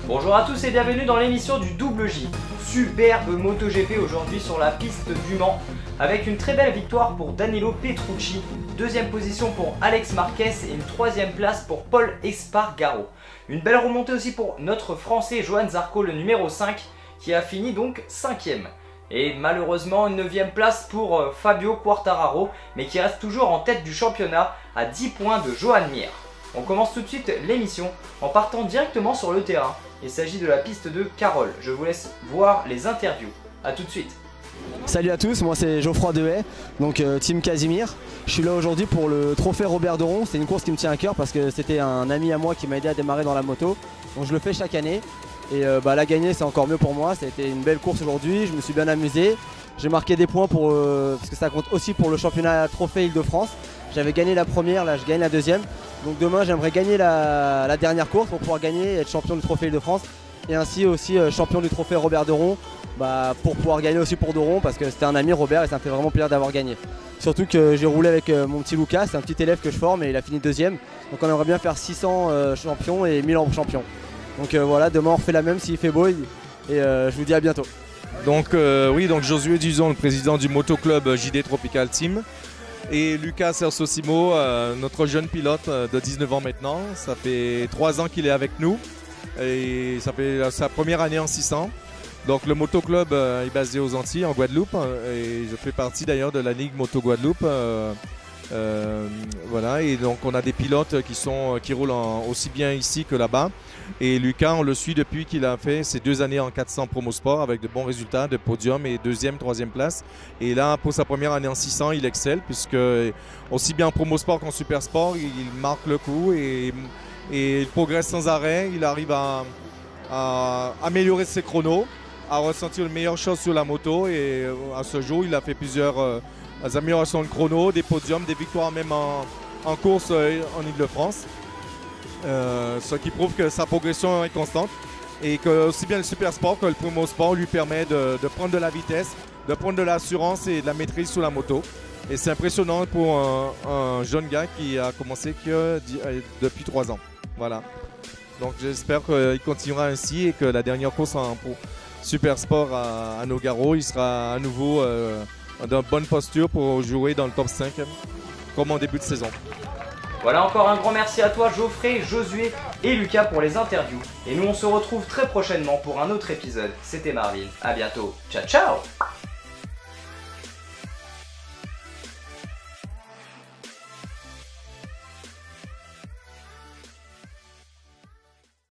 Bonjour à tous et bienvenue dans l'émission du Double J. Superbe MotoGP aujourd'hui sur la piste du Mans avec une très belle victoire pour Danilo Petrucci, deuxième position pour Alex Marquez et une troisième place pour Pol Espargaro. Une belle remontée aussi pour notre Français Johann Zarco, le numéro 5, qui a fini donc 5ème. Et malheureusement une 9ème place pour Fabio Quartararo, mais qui reste toujours en tête du championnat à 10 points de Joan Mir. On commence tout de suite l'émission en partant directement sur le terrain. Il s'agit de la piste de Carole. Je vous laisse voir les interviews. A tout de suite. Salut à tous, moi c'est Geoffroy Dehaye, donc Team Casimir. Je suis là aujourd'hui pour le trophée Robert Deron. C'est une course qui me tient à cœur parce que c'était un ami à moi qui m'a aidé à démarrer dans la moto. Donc je le fais chaque année et la gagner c'est encore mieux pour moi. Ça a été une belle course aujourd'hui, je me suis bien amusé. J'ai marqué des points parce que ça compte aussi pour le championnat trophée Île-de-France. J'avais gagné la première, là je gagne la deuxième. Donc demain j'aimerais gagner la dernière course pour pouvoir gagner et être champion du trophée Île-de-France. Et ainsi aussi champion du trophée Robert Deron pour pouvoir gagner aussi pour Deron parce que c'était un ami Robert et ça me fait vraiment plaisir d'avoir gagné. Surtout que j'ai roulé avec mon petit Lucas, c'est un petit élève que je forme et il a fini deuxième. Donc on aimerait bien faire 600 champions et 1000 champions. Donc voilà, demain on refait la même s'il fait beau et je vous dis à bientôt. Donc donc Josué Duzon, le président du motoclub JD Tropical Team. Et Lucas Sersosimo, notre jeune pilote de 19 ans maintenant. Ça fait 3 ans qu'il est avec nous et ça fait sa première année en 600. Donc le motoclub est basé aux Antilles, en Guadeloupe, et je fais partie d'ailleurs de la Ligue Moto Guadeloupe. Voilà, et donc on a des pilotes qui roulent aussi bien ici que là-bas. Et Lucas, on le suit depuis qu'il a fait ses 2 années en 400 promo sport avec de bons résultats, de podium et 2e, 3e place. Et là, pour sa première année en 600, il excelle puisque aussi bien en promo sport qu'en super sport, il marque le coup et il progresse sans arrêt. Il arrive à améliorer ses chronos, à ressentir les meilleures choses sur la moto. Et à ce jour, il a fait plusieurs améliorations de chrono, des podiums, des victoires même en course en Ile-de-France. Ce qui prouve que sa progression est constante et que aussi bien le super sport que le promo sport lui permet de prendre de la vitesse, de prendre de l'assurance et de la maîtrise sur la moto. Et c'est impressionnant pour un jeune gars qui a commencé que depuis 3 ans. Voilà. Donc j'espère qu'il continuera ainsi et que la dernière course pour super sport à Nogaro, il sera à nouveau dans bonne posture pour jouer dans le top 5 comme en début de saison. Voilà, encore un grand merci à toi Geoffrey, Josué et Lucas pour les interviews. Et nous on se retrouve très prochainement pour un autre épisode. C'était Marvin, à bientôt, ciao ciao.